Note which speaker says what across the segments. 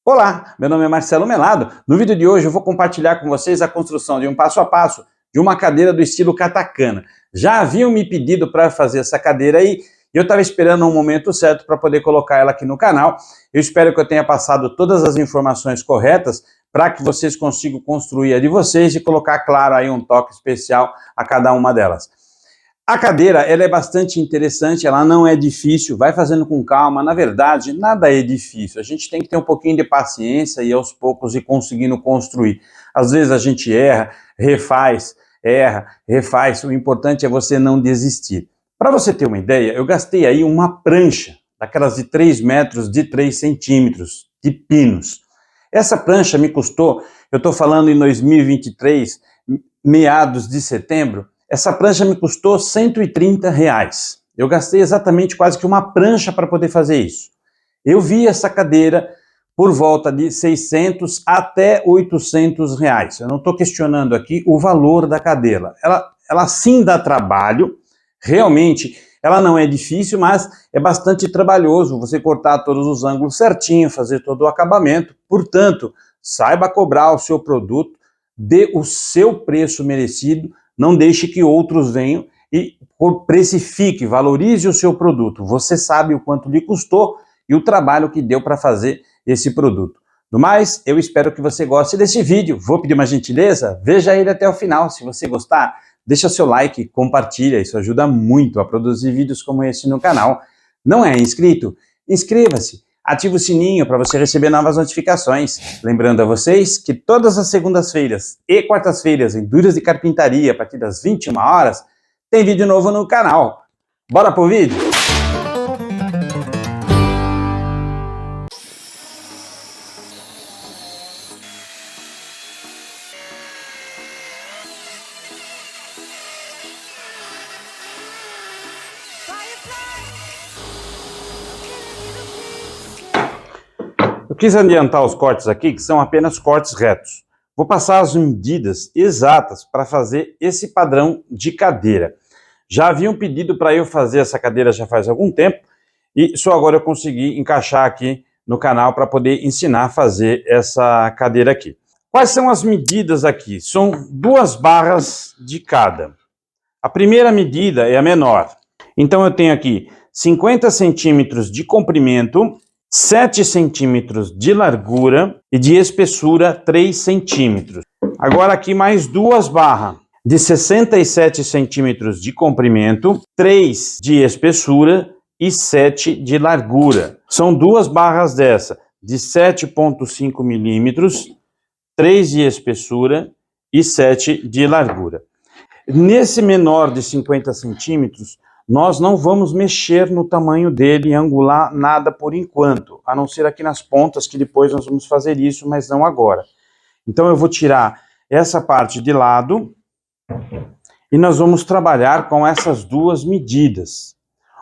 Speaker 1: Olá, meu nome é Marcelo Melado. No vídeo de hoje eu vou compartilhar com vocês a construção de um passo a passo de uma cadeira do estilo katakana. Já haviam me pedido para fazer essa cadeira aí e eu estava esperando um momento certo para poder colocar ela aqui no canal. Eu espero que eu tenha passado todas as informações corretas para que vocês consigam construir a de vocês e colocar, claro, aí um toque especial a cada uma delas. A cadeira, ela é bastante interessante, ela não é difícil, vai fazendo com calma. Na verdade, nada é difícil. A gente tem que ter um pouquinho de paciência e aos poucos ir conseguindo construir. Às vezes a gente erra, refaz. O importante é você não desistir. Para você ter uma ideia, eu gastei aí uma prancha, daquelas de 3 metros, de 3 centímetros, de pinos. Essa prancha me custou, eu estou falando em 2023, meados de setembro, essa prancha me custou R$130. Eu gastei exatamente quase que uma prancha para poder fazer isso. Eu vi essa cadeira por volta de 600 até R$800. Eu não estou questionando aqui o valor da cadeira. Ela sim dá trabalho, realmente ela não é difícil, mas é bastante trabalhoso você cortar todos os ângulos certinho, fazer todo o acabamento. Portanto, saiba cobrar o seu produto, dê o seu preço merecido. Não deixe que outros venham e precifique, valorize o seu produto. Você sabe o quanto lhe custou e o trabalho que deu para fazer esse produto. No mais, eu espero que você goste desse vídeo. Vou pedir uma gentileza, veja ele até o final. Se você gostar, deixa seu like, compartilha. Isso ajuda muito a produzir vídeos como esse no canal. Não é inscrito? Inscreva-se. Ative o sininho para você receber novas notificações. Lembrando a vocês que todas as segundas-feiras e quartas-feiras em Dúvidas de Carpintaria, a partir das 21 horas, tem vídeo novo no canal. Bora pro vídeo? Eu quis adiantar os cortes aqui, que são apenas cortes retos. Vou passar as medidas exatas para fazer esse padrão de cadeira. Já haviam pedido para eu fazer essa cadeira já faz algum tempo, e só agora eu consegui encaixar aqui no canal para poder ensinar a fazer essa cadeira aqui. Quais são as medidas aqui? São 2 barras de cada. A primeira medida é a menor. Então eu tenho aqui 50 centímetros de comprimento, 7 centímetros de largura e de espessura 3 centímetros. Agora aqui mais 2 barras de 67 centímetros de comprimento, 3 de espessura e 7 de largura. São 2 barras dessa de 7,5 milímetros, 3 de espessura e 7 de largura. Nesse menor de 50 centímetros, nós não vamos mexer no tamanho dele e angular nada por enquanto, a não ser aqui nas pontas, que depois nós vamos fazer isso, mas não agora. Então eu vou tirar essa parte de lado e nós vamos trabalhar com essas 2 medidas.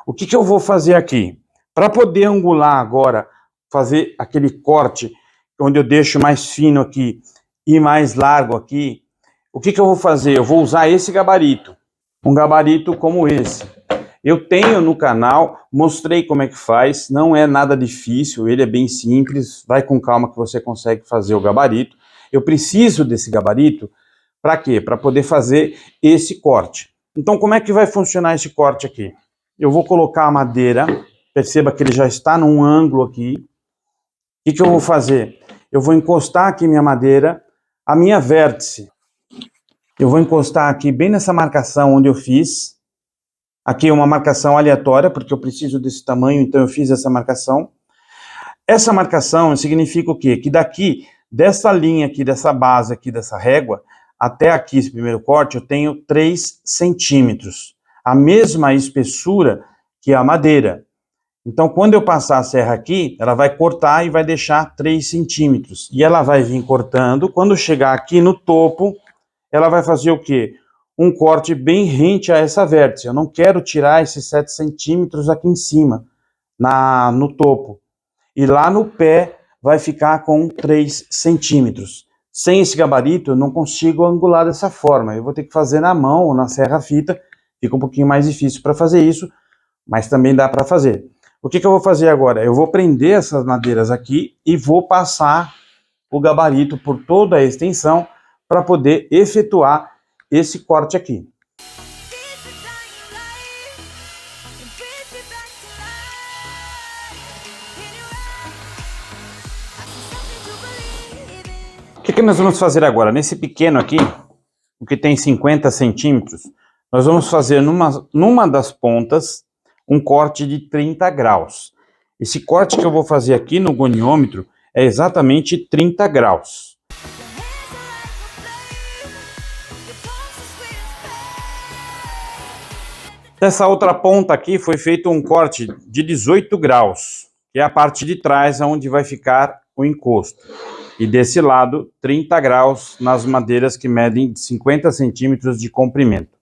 Speaker 1: O que eu vou fazer aqui? Para poder angular agora, fazer aquele corte, onde eu deixo mais fino aqui e mais largo aqui, o que eu vou fazer? Eu vou usar esse gabarito, um gabarito como esse. Eu tenho no canal, mostrei como é que faz, não é nada difícil, ele é bem simples, vai com calma que você consegue fazer o gabarito. Eu preciso desse gabarito, para quê? Para poder fazer esse corte. Então como é que vai funcionar esse corte aqui? Eu vou colocar a madeira, perceba que ele já está num ângulo aqui. O que eu vou fazer? Eu vou encostar aqui minha madeira, a minha vértice. Eu vou encostar aqui bem nessa marcação onde eu fiz. Aqui é uma marcação aleatória, porque eu preciso desse tamanho, então eu fiz essa marcação. Essa marcação significa o quê? Que daqui, dessa linha aqui, dessa base aqui, dessa régua, até aqui, esse primeiro corte, eu tenho 3 centímetros. A mesma espessura que a madeira. Então, quando eu passar a serra aqui, ela vai cortar e vai deixar 3 centímetros. E ela vai vir cortando. Quando chegar aqui no topo, ela vai fazer o quê? Um corte bem rente a essa vértice. Eu não quero tirar esses 7 centímetros aqui em cima, no topo. E lá no pé vai ficar com 3 centímetros. Sem esse gabarito eu não consigo angular dessa forma. Eu vou ter que fazer na mão ou na serra-fita. Fica um pouquinho mais difícil para fazer isso, mas também dá para fazer. O que eu vou fazer agora? Eu vou prender essas madeiras aqui e vou passar o gabarito por toda a extensão para poder efetuar esse corte aqui. O que nós vamos fazer agora? Nesse pequeno aqui, o que tem 50 centímetros, nós vamos fazer numa das pontas um corte de 30 graus. Esse corte que eu vou fazer aqui no goniômetro é exatamente 30 graus. Dessa outra ponta aqui foi feito um corte de 18 graus, que é a parte de trás onde vai ficar o encosto. E desse lado, 30 graus nas madeiras que medem 50 centímetros de comprimento.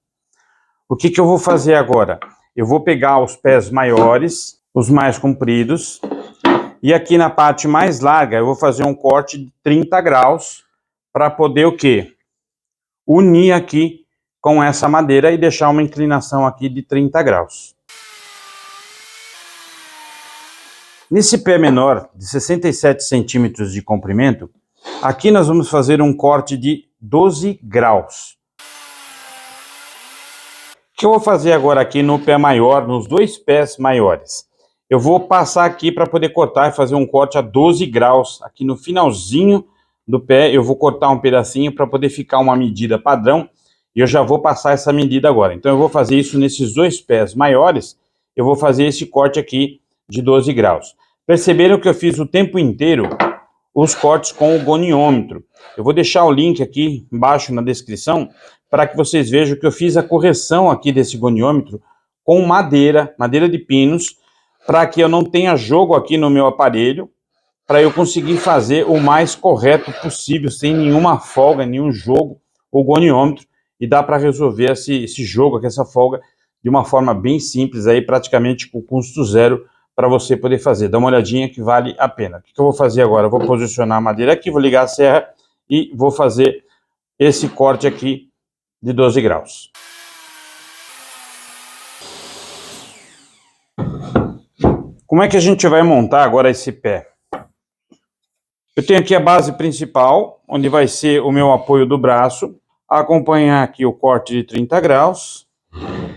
Speaker 1: O que eu vou fazer agora? Eu vou pegar os pés maiores, os mais compridos, e aqui na parte mais larga eu vou fazer um corte de 30 graus para poder o quê? Unir aqui com essa madeira e deixar uma inclinação aqui de 30 graus. Nesse pé menor, de 67 centímetros de comprimento, aqui nós vamos fazer um corte de 12 graus. O que eu vou fazer agora aqui no pé maior, nos dois pés maiores? Eu vou passar aqui para poder cortar e fazer um corte a 12 graus. Aqui no finalzinho do pé eu vou cortar um pedacinho para poder ficar uma medida padrão. E eu já vou passar essa medida agora. Então eu vou fazer isso nesses dois pés maiores. Eu vou fazer esse corte aqui de 12 graus. Perceberam que eu fiz o tempo inteiro os cortes com o goniômetro. Eu vou deixar o link aqui embaixo na descrição para que vocês vejam que eu fiz a correção aqui desse goniômetro com madeira de pinos, para que eu não tenha jogo aqui no meu aparelho, para eu conseguir fazer o mais correto possível, sem nenhuma folga, nenhum jogo, o goniômetro, e dá para resolver esse jogo aqui, essa folga, de uma forma bem simples, aí praticamente com custo zero, para você poder fazer. Dá uma olhadinha que vale a pena. O que eu vou fazer agora? Eu vou posicionar a madeira aqui, vou ligar a serra e vou fazer esse corte aqui de 12 graus. Como é que a gente vai montar agora esse pé? Eu tenho aqui a base principal, onde vai ser o meu apoio do braço, acompanhar aqui o corte de 30 graus,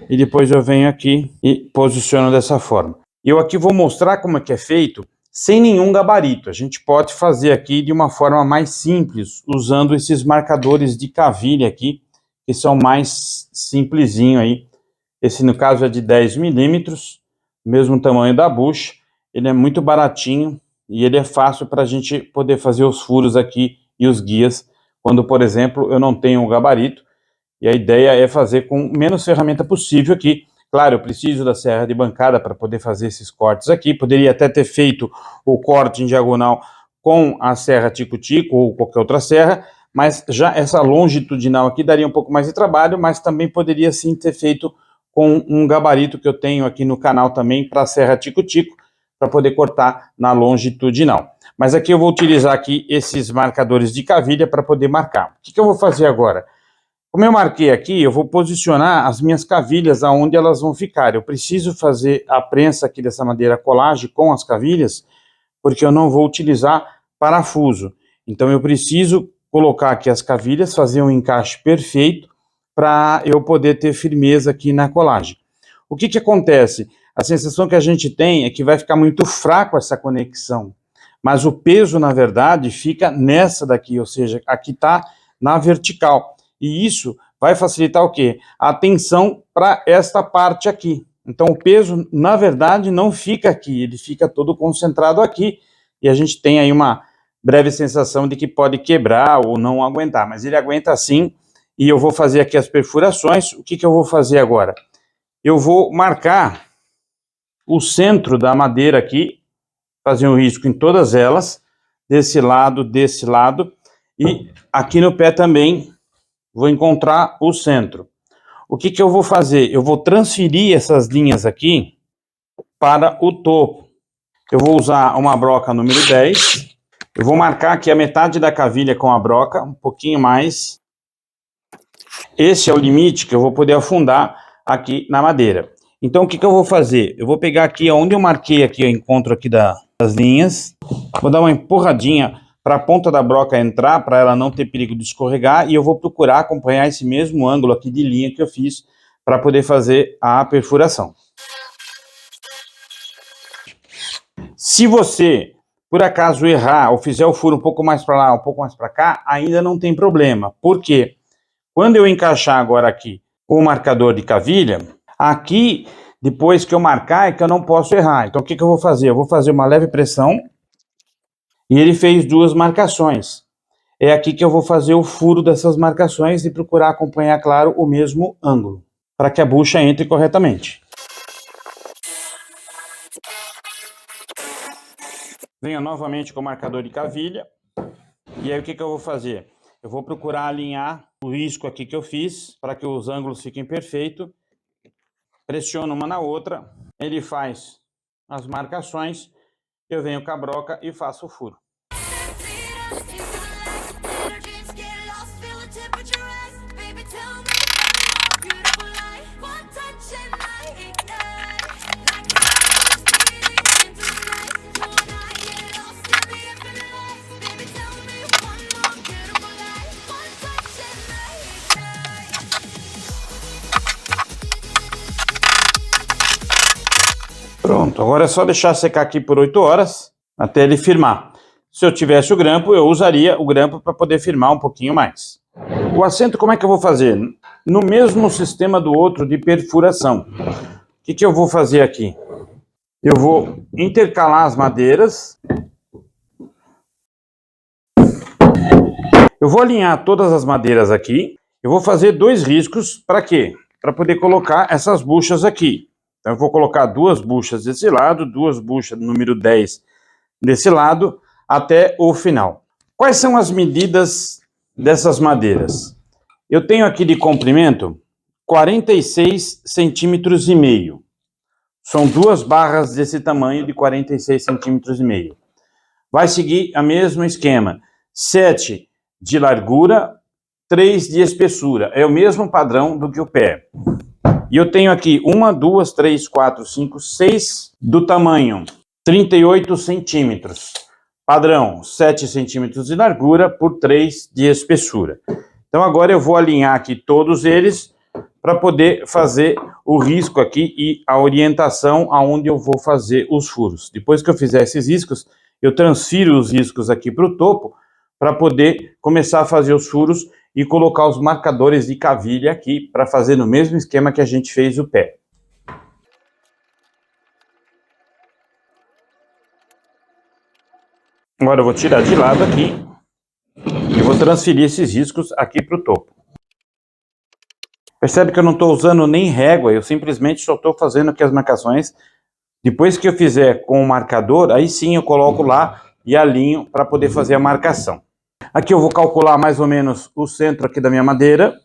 Speaker 1: e depois eu venho aqui e posiciono dessa forma. Eu aqui vou mostrar como é que é feito sem nenhum gabarito. A gente pode fazer aqui de uma forma mais simples, usando esses marcadores de cavilha aqui, que são mais simplesinho aí. Esse no caso é de 10 milímetros, mesmo tamanho da bucha. Ele é muito baratinho e ele é fácil para a gente poder fazer os furos aqui e os guias, quando, por exemplo, eu não tenho um gabarito. E a ideia é fazer com menos ferramenta possível aqui. Claro, eu preciso da serra de bancada para poder fazer esses cortes aqui. Poderia até ter feito o corte em diagonal com a serra tico-tico ou qualquer outra serra, mas já essa longitudinal aqui daria um pouco mais de trabalho, mas também poderia sim ter feito com um gabarito que eu tenho aqui no canal também para a serra tico-tico, para poder cortar na longitudinal. Mas aqui eu vou utilizar aqui esses marcadores de cavilha para poder marcar. O que eu vou fazer agora? Como eu marquei aqui, eu vou posicionar as minhas cavilhas aonde elas vão ficar. Eu preciso fazer a prensa aqui dessa madeira colagem com as cavilhas, porque eu não vou utilizar parafuso. Então eu preciso colocar aqui as cavilhas, fazer um encaixe perfeito para eu poder ter firmeza aqui na colagem. O que acontece? A sensação que a gente tem é que vai ficar muito fraco essa conexão, mas o peso, na verdade, fica nessa daqui, ou seja, aqui está na vertical. E isso vai facilitar o quê? A tensão para esta parte aqui. Então o peso, na verdade, não fica aqui, ele fica todo concentrado aqui, e a gente tem aí uma breve sensação de que pode quebrar ou não aguentar, mas ele aguenta sim, e eu vou fazer aqui as perfurações. O que eu vou fazer agora? Eu vou marcar o centro da madeira aqui, fazer um risco em todas elas, desse lado, e aqui no pé também vou encontrar o centro. O que eu vou fazer? Eu vou transferir essas linhas aqui para o topo. Eu vou usar uma broca número 10. Eu vou marcar aqui a metade da cavilha com a broca, um pouquinho mais. Esse é o limite que eu vou poder afundar aqui na madeira. Então o que eu vou fazer? Eu vou pegar aqui, onde eu marquei aqui, eu encontro aqui das linhas, vou dar uma empurradinha para a ponta da broca entrar, para ela não ter perigo de escorregar, e eu vou procurar acompanhar esse mesmo ângulo aqui de linha que eu fiz para poder fazer a perfuração. Se você, por acaso, errar ou fizer o furo um pouco mais para lá, um pouco mais para cá, ainda não tem problema. Por quê? Quando eu encaixar agora aqui o marcador de cavilha, aqui, depois que eu marcar, é que eu não posso errar. Então, o que eu vou fazer? Eu vou fazer uma leve pressão e ele fez 2 marcações. É aqui que eu vou fazer o furo dessas marcações e procurar acompanhar, claro, o mesmo ângulo, para que a bucha entre corretamente. Venho novamente com o marcador de cavilha. E aí o que eu vou fazer? Eu vou procurar alinhar o risco aqui que eu fiz, para que os ângulos fiquem perfeitos. Pressiono uma na outra, ele faz as marcações, eu venho com a broca e faço o furo. Pronto, agora é só deixar secar aqui por 8 horas, até ele firmar. Se eu tivesse o grampo, eu usaria o grampo para poder firmar um pouquinho mais. O assento, como é que eu vou fazer? No mesmo sistema do outro de perfuração. O que eu vou fazer aqui? Eu vou intercalar as madeiras. Eu vou alinhar todas as madeiras aqui. Eu vou fazer 2 riscos, para quê? Para poder colocar essas buchas aqui. Então, eu vou colocar 2 buchas desse lado, 2 buchas número 10 desse lado, até o final. Quais são as medidas dessas madeiras? Eu tenho aqui de comprimento 46 centímetros e meio. São 2 barras desse tamanho de 46 centímetros e meio. Vai seguir o mesmo esquema. 7 de largura, 3 de espessura. É o mesmo padrão do que o pé. E eu tenho aqui 1, 2, 3, 4, 5, 6 do tamanho 38 centímetros. Padrão 7 centímetros de largura por 3 de espessura. Então agora eu vou alinhar aqui todos eles para poder fazer o risco aqui e a orientação aonde eu vou fazer os furos. Depois que eu fizer esses riscos, eu transfiro os riscos aqui para o topo para poder começar a fazer os furos e colocar os marcadores de cavilha aqui para fazer no mesmo esquema que a gente fez o pé. Agora eu vou tirar de lado aqui e vou transferir esses riscos aqui para o topo. Percebe que eu não estou usando nem régua, eu simplesmente só estou fazendo aqui as marcações. Depois que eu fizer com o marcador, aí sim eu coloco lá e alinho para poder fazer a marcação. Aqui eu vou calcular mais ou menos o centro aqui da minha madeira.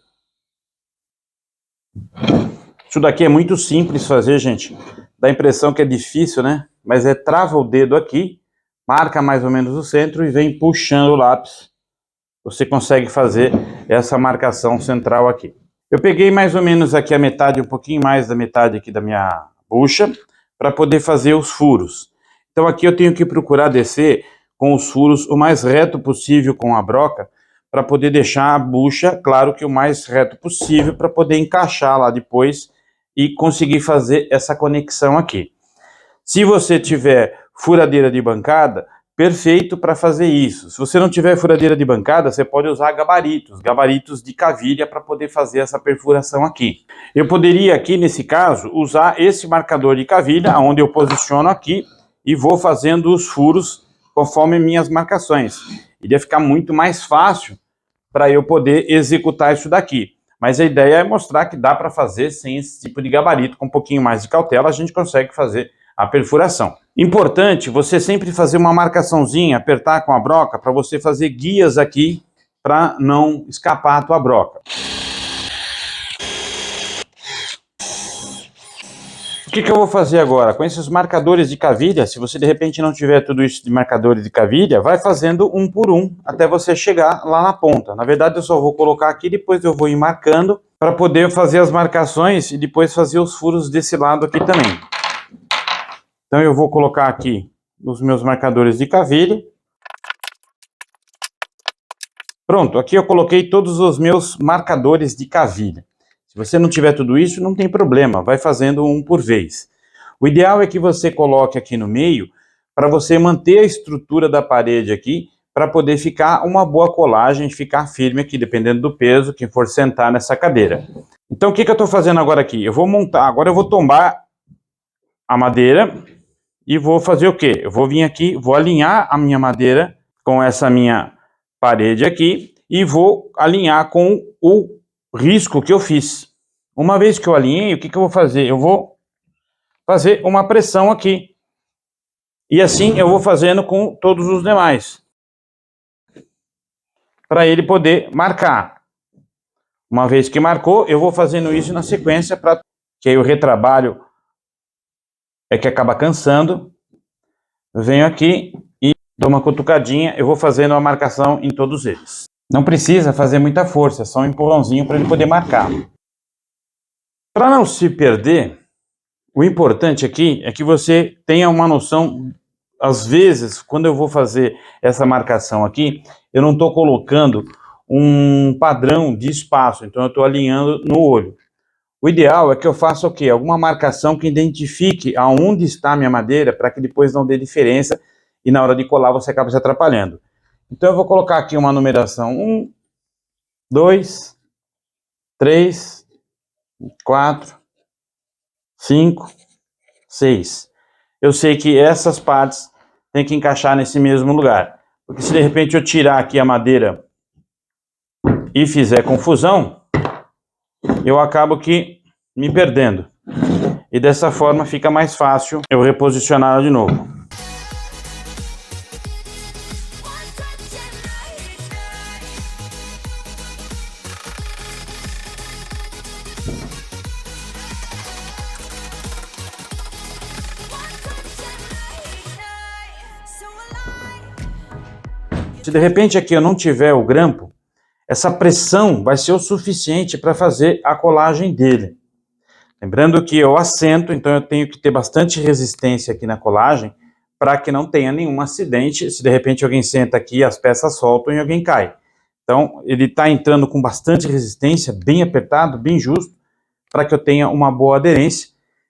Speaker 1: Isso daqui é muito simples fazer, gente. Dá a impressão que é difícil, né? Mas trava o dedo aqui, marca mais ou menos o centro e vem puxando o lápis. Você consegue fazer essa marcação central aqui. Eu peguei mais ou menos aqui a metade, um pouquinho mais da metade aqui da minha bucha, para poder fazer os furos. Então aqui eu tenho que procurar descer com os furos o mais reto possível com a broca, para poder deixar a bucha, claro que o mais reto possível, para poder encaixar lá depois e conseguir fazer essa conexão aqui. Se você tiver furadeira de bancada, perfeito para fazer isso. Se você não tiver furadeira de bancada, você pode usar gabaritos de cavilha para poder fazer essa perfuração aqui. Eu poderia aqui, nesse caso, usar esse marcador de cavilha, onde eu posiciono aqui e vou fazendo os furos conforme minhas marcações. Iria ficar muito mais fácil para eu poder executar isso daqui. Mas a ideia é mostrar que dá para fazer sem esse tipo de gabarito, com um pouquinho mais de cautela, a gente consegue fazer a perfuração. Importante você sempre fazer uma marcaçãozinha, apertar com a broca, para você fazer guias aqui, para não escapar a tua broca. O que eu vou fazer agora? Com esses marcadores de cavilha, se você de repente não tiver tudo isso de marcadores de cavilha, vai fazendo um por um até você chegar lá na ponta. Na verdade eu só vou colocar aqui, depois eu vou ir marcando para poder fazer as marcações e depois fazer os furos desse lado aqui também. Então eu vou colocar aqui os meus marcadores de cavilha. Pronto, aqui eu coloquei todos os meus marcadores de cavilha. Se você não tiver tudo isso, não tem problema, vai fazendo um por vez. O ideal é que você coloque aqui no meio, para você manter a estrutura da parede aqui, para poder ficar uma boa colagem, ficar firme aqui, dependendo do peso, que for sentar nessa cadeira. Então o que eu estou fazendo agora aqui? Eu vou montar, agora eu vou tombar a madeira e vou fazer o quê? Eu vou vir aqui, vou alinhar a minha madeira com essa minha parede aqui e vou alinhar com o risco que eu fiz. Uma vez que eu alinhei, o que eu vou fazer? Eu vou fazer uma pressão aqui. E assim eu vou fazendo com todos os demais. Para ele poder marcar. Uma vez que marcou, eu vou fazendo isso na sequência, para que aí o retrabalho é que acaba cansando. Eu venho aqui e dou uma cutucadinha, eu vou fazendo a marcação em todos eles. Não precisa fazer muita força, é só um empurrãozinho para ele poder marcar. Para não se perder, o importante aqui é que você tenha uma noção. Às vezes, quando eu vou fazer essa marcação aqui, eu não estou colocando um padrão de espaço, então eu estou alinhando no olho. O ideal é que eu faça o quê? Alguma marcação que identifique aonde está a minha madeira, para que depois não dê diferença e na hora de colar você acaba se atrapalhando. Então eu vou colocar aqui uma numeração 1, 2, 3, 4, 5, 6. Eu sei que essas partes tem que encaixar nesse mesmo lugar. Porque se de repente eu tirar aqui a madeira e fizer confusão, eu acabo que me perdendo. E dessa forma fica mais fácil eu reposicionar ela de novo. Se de repente aqui eu não tiver o grampo, essa pressão vai ser o suficiente para fazer a colagem dele. Lembrando que eu assento, então eu tenho que ter bastante resistência aqui na colagem, para que não tenha nenhum acidente, se de repente alguém senta aqui, as peças soltam e alguém cai. Então ele está entrando com bastante resistência, bem apertado, bem justo, para que eu tenha uma boa aderência.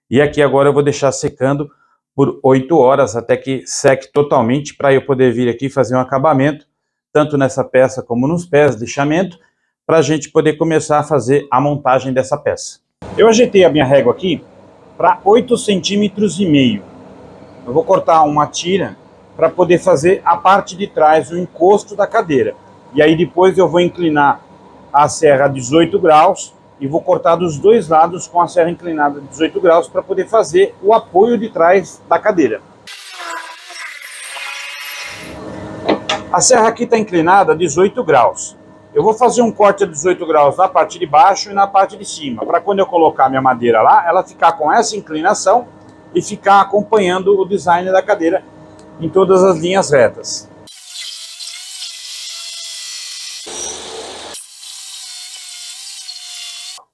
Speaker 1: E aqui agora eu vou deixar secando por 8 horas, até que seque totalmente, para eu poder vir aqui fazer um acabamento, tanto nessa peça como nos pés, lixamento, para a gente poder começar a fazer a montagem dessa peça. Eu ajeitei a minha régua aqui para 8,5 centímetros. Eu vou cortar uma tira para poder fazer a parte de trás, o encosto da cadeira. E aí depois eu vou inclinar a serra a 18 graus e vou cortar dos dois lados com a serra inclinada a 18 graus para poder fazer o apoio de trás da cadeira. A serra aqui está inclinada a 18 graus. Eu vou fazer um corte a 18 graus na parte de baixo e na parte de cima, para quando eu colocar minha madeira lá, ela ficar com essa inclinação e ficar acompanhando o design da cadeira em todas as linhas retas.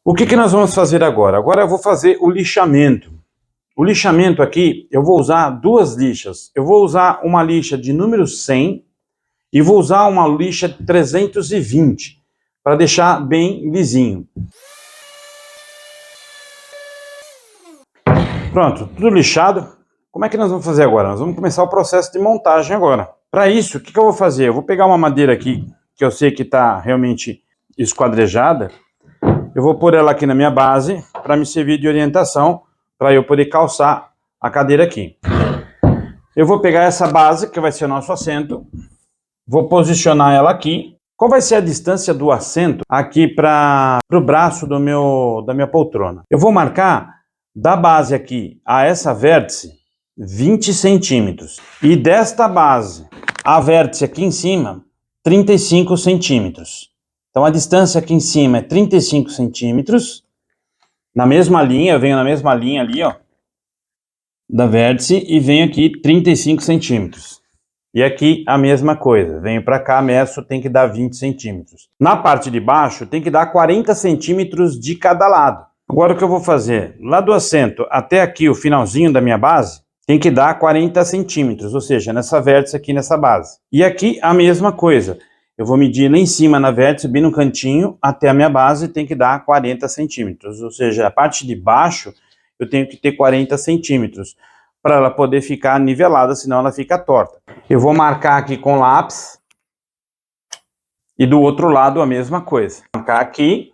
Speaker 1: O que nós vamos fazer agora? Agora eu vou fazer o lixamento. O lixamento aqui, eu vou usar duas lixas. Eu vou usar uma lixa de número 100 e vou usar uma lixa 320 para deixar bem lisinho. Pronto, tudo lixado. Como é que nós vamos fazer agora? Nós vamos começar o processo de montagem agora. Para isso, o que eu vou fazer? Eu vou pegar uma madeira aqui, que eu sei que está realmente esquadrejada. Eu vou pôr ela aqui na minha base, para me servir de orientação, para eu poder calçar a cadeira aqui. Eu vou pegar essa base, que vai ser o nosso assento. Vou posicionar ela aqui. Qual vai ser a distância do assento aqui para o braço da minha poltrona? Eu vou marcar da base aqui a essa vértice 20 centímetros. E desta base a vértice aqui em cima 35 centímetros. Então a distância aqui em cima é 35 centímetros. Na mesma linha, eu venho na mesma linha ali, ó, da vértice, e venho aqui 35 centímetros. E aqui a mesma coisa, venho para cá, meço, tem que dar 20 centímetros. Na parte de baixo tem que dar 40 centímetros de cada lado. Agora o que eu vou fazer? Lá do assento até aqui o finalzinho da minha base, tem que dar 40 centímetros, ou seja, nessa vértice aqui, nessa base. E aqui a mesma coisa. Eu vou medir lá em cima na vértice, bem no cantinho, até a minha base tem que dar 40 centímetros. Ou seja, a parte de baixo eu tenho que ter 40 centímetros para ela poder ficar nivelada, senão ela fica torta. Eu vou marcar aqui com lápis e do outro lado a mesma coisa. Vou marcar aqui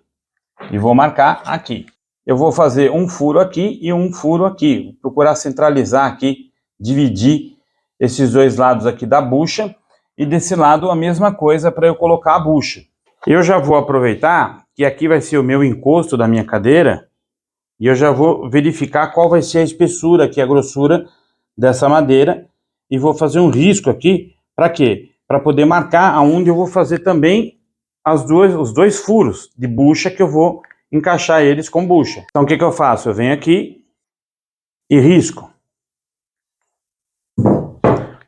Speaker 1: e vou marcar aqui. Eu vou fazer um furo aqui e um furo aqui. Vou procurar centralizar aqui, dividir esses dois lados aqui da bucha. E desse lado a mesma coisa para eu colocar a bucha. Eu já vou aproveitar que aqui vai ser o meu encosto da minha cadeira. E eu já vou verificar qual vai ser a espessura aqui, a grossura dessa madeira. E vou fazer um risco aqui. Para quê? Para poder marcar aonde eu vou fazer também os dois furos de bucha que eu vou encaixar eles com bucha. Então o que eu faço? Eu venho aqui e risco.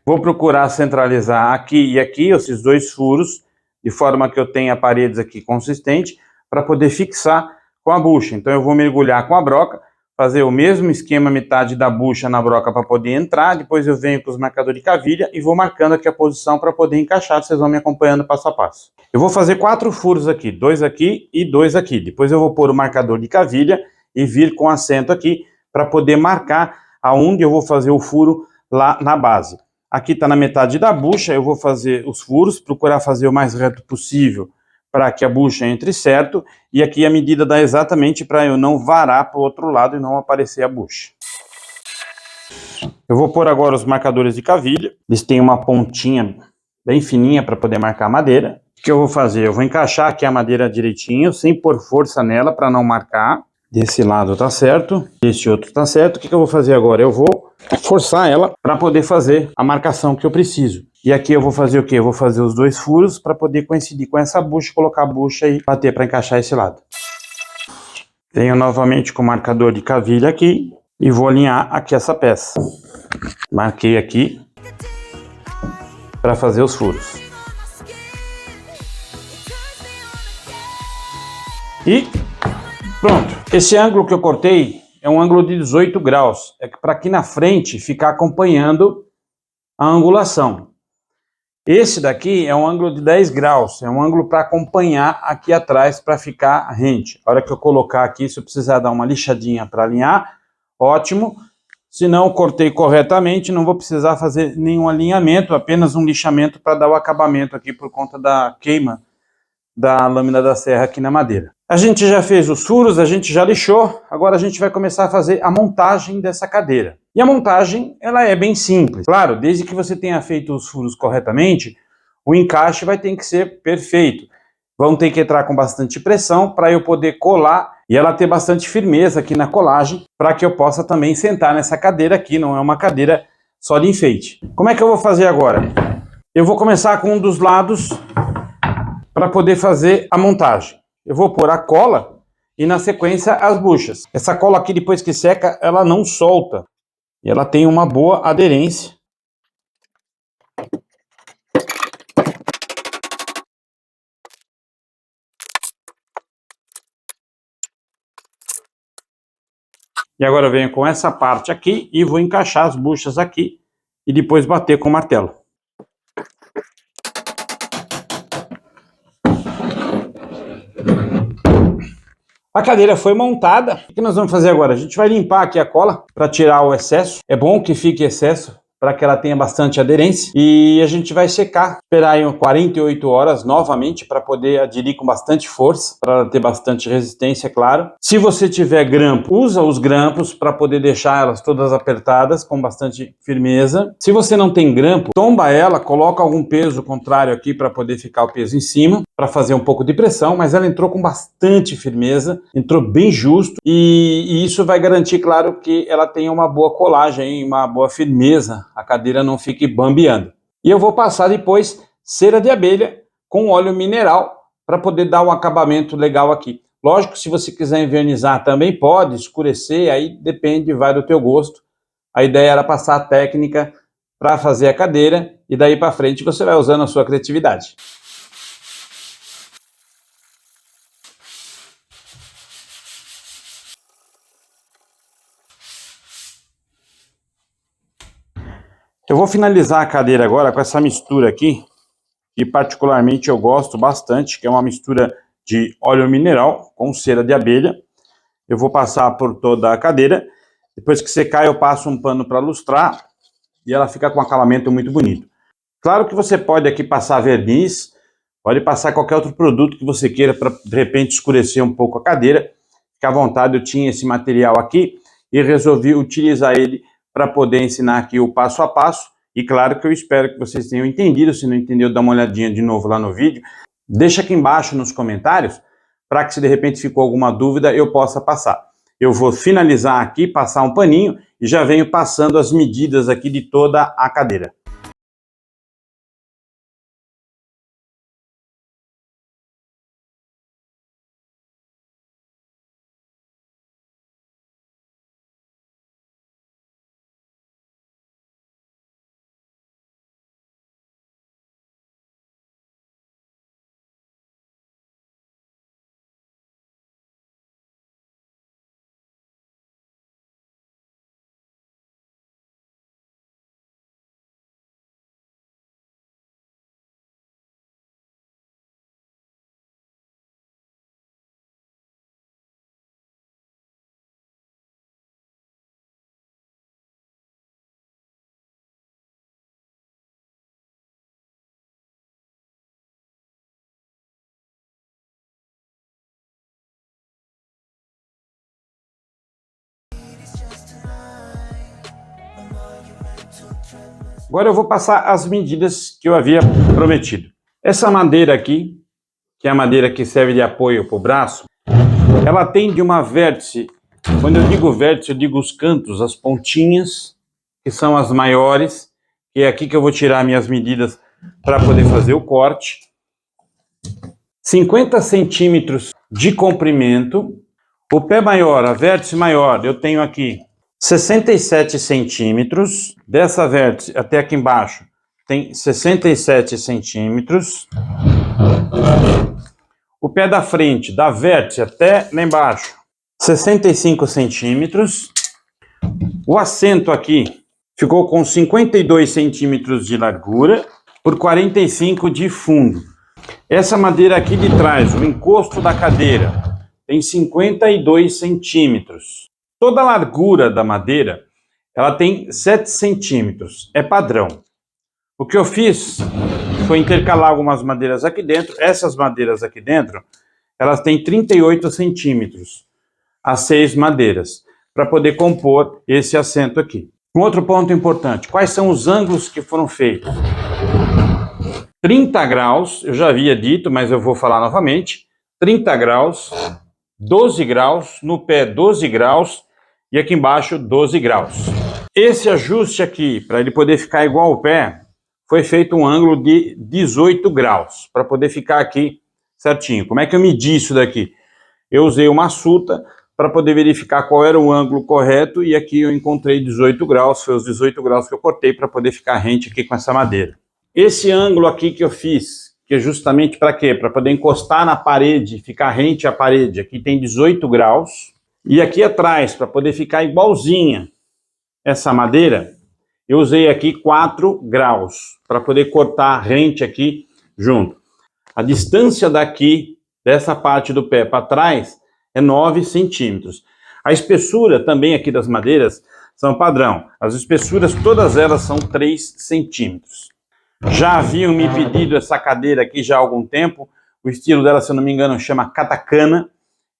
Speaker 1: Vou procurar centralizar aqui e aqui esses dois furos, de forma que eu tenha paredes aqui consistentes, para poder fixar com a bucha. Então eu vou mergulhar com a broca, fazer o mesmo esquema, metade da bucha na broca para poder entrar, depois eu venho com os marcadores de cavilha e vou marcando aqui a posição para poder encaixar, vocês vão me acompanhando passo a passo. Eu vou fazer 4 furos aqui, 2 aqui e 2 aqui. Depois eu vou pôr o marcador de cavilha e vir com acento aqui para poder marcar aonde eu vou fazer o furo lá na base. Aqui está na metade da bucha, eu vou fazer os furos, procurar fazer o mais reto possível para que a bucha entre certo. E aqui a medida dá exatamente para eu não varar para o outro lado e não aparecer a bucha. Eu vou pôr agora os marcadores de cavilha. Eles têm uma pontinha bem fininha para poder marcar a madeira. O que eu vou fazer? Eu vou encaixar aqui a madeira direitinho, sem pôr força nela para não marcar. Desse lado tá certo, desse outro tá certo. O que eu vou fazer agora? Eu vou forçar ela para poder fazer a marcação que eu preciso. E aqui eu vou fazer o quê? Eu vou fazer os dois furos para poder coincidir com essa bucha, colocar a bucha e bater para encaixar esse lado. Venho novamente com o marcador de cavilha aqui e vou alinhar aqui essa peça. Marquei aqui para fazer os furos. E pronto. Esse ângulo que eu cortei é um ângulo de 18 graus. É para aqui na frente ficar acompanhando a angulação. Esse daqui é um ângulo de 10 graus. É um ângulo para acompanhar aqui atrás para ficar rente. A hora que eu colocar aqui, se eu precisar dar uma lixadinha para alinhar, ótimo. Se não, cortei corretamente, não vou precisar fazer nenhum alinhamento, apenas um lixamento para dar o acabamento aqui por conta da queima da lâmina da serra aqui na madeira. A gente já fez os furos, a gente já lixou, agora a gente vai começar a fazer a montagem dessa cadeira. E a montagem, ela é bem simples. Claro, desde que você tenha feito os furos corretamente, o encaixe vai ter que ser perfeito. Vão ter que entrar com bastante pressão para eu poder colar e ela ter bastante firmeza aqui na colagem, para que eu possa também sentar nessa cadeira aqui, não é uma cadeira só de enfeite. Como é que eu vou fazer agora? Eu vou começar com um dos lados para poder fazer a montagem. Eu vou pôr a cola e na sequência as buchas. Essa cola aqui, depois que seca, ela não solta. E ela tem uma boa aderência. E agora eu venho com essa parte aqui e vou encaixar as buchas aqui e depois bater com o martelo. A cadeira foi montada. O que nós vamos fazer agora? A gente vai limpar aqui a cola para tirar o excesso. É bom que fique excesso para que ela tenha bastante aderência. E a gente vai secar. Esperar aí 48 horas novamente para poder aderir com bastante força, para ela ter bastante resistência, claro. Se você tiver grampo, usa os grampos para poder deixar elas todas apertadas com bastante firmeza. Se você não tem grampo, tomba ela, coloca algum peso contrário aqui para poder ficar o peso em cima, para fazer um pouco de pressão, mas ela entrou com bastante firmeza, entrou bem justo e isso vai garantir, claro, que ela tenha uma boa colagem, uma boa firmeza, a cadeira não fique bambeando. E eu vou passar depois cera de abelha com óleo mineral para poder dar um acabamento legal aqui. Lógico, se você quiser envernizar também pode, escurecer, aí depende, vai do teu gosto. A ideia era passar a técnica para fazer a cadeira e daí para frente você vai usando a sua criatividade. Eu vou finalizar a cadeira agora com essa mistura aqui, que particularmente eu gosto bastante, que é uma mistura de óleo mineral com cera de abelha. Eu vou passar por toda a cadeira, depois que secar eu passo um pano para lustrar e ela fica com um acabamento muito bonito. Claro que você pode aqui passar verniz, pode passar qualquer outro produto que você queira para de repente escurecer um pouco a cadeira. Fique à vontade, eu tinha esse material aqui e resolvi utilizar ele para poder ensinar aqui o passo a passo. E claro que eu espero que vocês tenham entendido. Se não entendeu, dá uma olhadinha de novo lá no vídeo. Deixa aqui embaixo nos comentários, para que se de repente ficou alguma dúvida, eu possa passar. Eu vou finalizar aqui, passar um paninho e já venho passando as medidas aqui de toda a cadeira. Agora eu vou passar as medidas que eu havia prometido. Essa madeira aqui, que é a madeira que serve de apoio para o braço, ela tem de uma vértice, quando eu digo vértice, eu digo os cantos, as pontinhas, que são as maiores, que é aqui que eu vou tirar minhas medidas para poder fazer o corte. 50 centímetros de comprimento. O pé maior, a vértice maior, eu tenho aqui 67 centímetros. Dessa vértice até aqui embaixo tem 67 centímetros. O pé da frente, da vértice até lá embaixo, 65 centímetros. O assento aqui ficou com 52 centímetros de largura por 45 de fundo. Essa madeira aqui de trás, o encosto da cadeira, tem 52 centímetros. Toda a largura da madeira, ela tem 7 centímetros, é padrão. O que eu fiz foi intercalar algumas madeiras aqui dentro. Essas madeiras aqui dentro, elas têm 38 centímetros, as 6 madeiras, para poder compor esse assento aqui. Um outro ponto importante, quais são os ângulos que foram feitos? 30 graus, eu já havia dito, mas eu vou falar novamente, 30 graus, 12 graus, no pé 12 graus e aqui embaixo 12 graus. Esse ajuste aqui, para ele poder ficar igual ao pé, foi feito um ângulo de 18 graus, para poder ficar aqui certinho. Como é que eu medi isso daqui? Eu usei uma suta para poder verificar qual era o ângulo correto e aqui eu encontrei 18 graus, foi os 18 graus que eu cortei para poder ficar rente aqui com essa madeira. Esse ângulo aqui que eu fiz, que é justamente para quê? Para poder encostar na parede, ficar rente à parede, aqui tem 18 graus. E aqui atrás, para poder ficar igualzinha essa madeira, eu usei aqui 4 graus, para poder cortar rente aqui junto. A distância daqui, dessa parte do pé para trás, é 9 centímetros. A espessura também aqui das madeiras são padrão. As espessuras, todas elas são 3 centímetros. Já haviam me pedido essa cadeira aqui já há algum tempo. O estilo dela, se eu não me engano, chama katakana.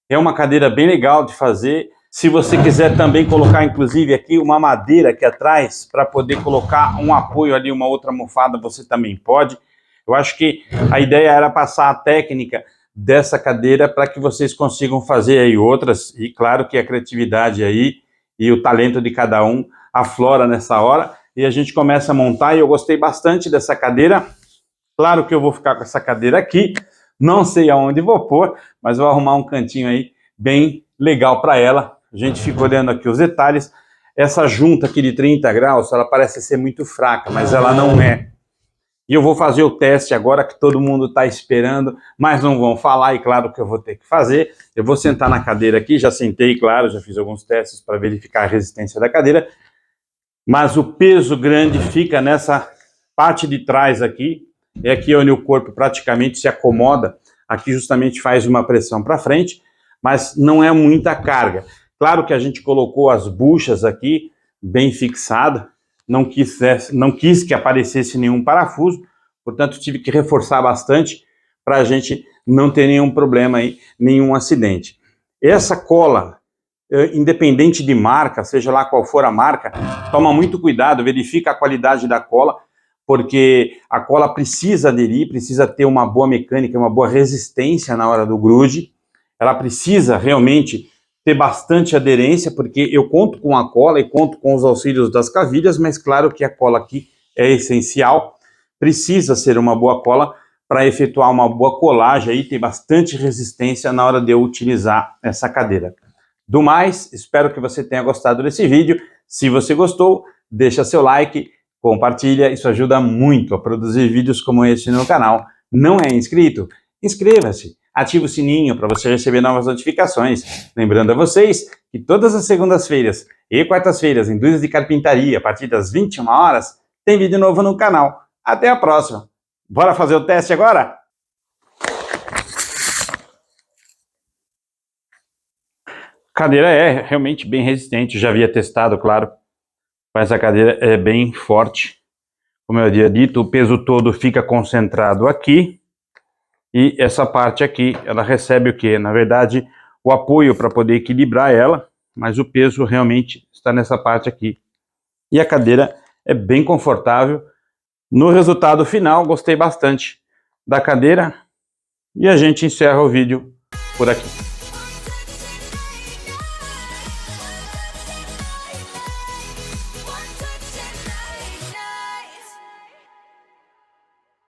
Speaker 1: É uma cadeira bem legal de fazer. Se você quiser também colocar, inclusive, aqui uma madeira aqui atrás, para poder colocar um apoio ali, uma outra almofada, você também pode. Eu acho que a ideia era passar a técnica dessa cadeira para que vocês consigam fazer aí outras. E claro que a criatividade aí e o talento de cada um aflora nessa hora. E a gente começa a montar, e eu gostei bastante dessa cadeira. Claro que eu vou ficar com essa cadeira aqui, não sei aonde vou pôr, mas vou arrumar um cantinho aí bem legal para ela. A gente fica olhando aqui os detalhes. Essa junta aqui de 30 graus, ela parece ser muito fraca, mas ela não é. E eu vou fazer o teste agora que todo mundo está esperando, mas não vão falar, e claro que eu vou ter que fazer. Eu vou sentar na cadeira aqui, já sentei, claro, já fiz alguns testes para verificar a resistência da cadeira, mas o peso grande fica nessa parte de trás aqui, é aqui onde o corpo praticamente se acomoda, aqui justamente faz uma pressão para frente, mas não é muita carga. Claro que a gente colocou as buchas aqui bem fixadas, não quis que aparecesse nenhum parafuso, portanto tive que reforçar bastante para a gente não ter nenhum problema aí, nenhum acidente. Essa cola, independente de marca, seja lá qual for a marca, toma muito cuidado, verifica a qualidade da cola, porque a cola precisa aderir, precisa ter uma boa mecânica, uma boa resistência na hora do grude, ela precisa realmente ter bastante aderência, porque eu conto com a cola e conto com os auxílios das cavilhas, mas claro que a cola aqui é essencial, precisa ser uma boa cola para efetuar uma boa colagem e ter bastante resistência na hora de eu utilizar essa cadeira. Do mais, espero que você tenha gostado desse vídeo. Se você gostou, deixa seu like, compartilha, isso ajuda muito a produzir vídeos como esse no canal. Não é inscrito? Inscreva-se, ative o sininho para você receber novas notificações. Lembrando a vocês que todas as segundas-feiras e quartas-feiras em Dúvidas de Carpintaria, a partir das 21 horas, tem vídeo novo no canal. Até a próxima! Bora fazer o teste agora? A cadeira é realmente bem resistente, já havia testado, claro, mas a cadeira é bem forte. Como eu havia dito, o peso todo fica concentrado aqui, e essa parte aqui, ela recebe o quê? Na verdade, o apoio para poder equilibrar ela, mas o peso realmente está nessa parte aqui. E a cadeira é bem confortável. No resultado final, gostei bastante da cadeira, e a gente encerra o vídeo por aqui.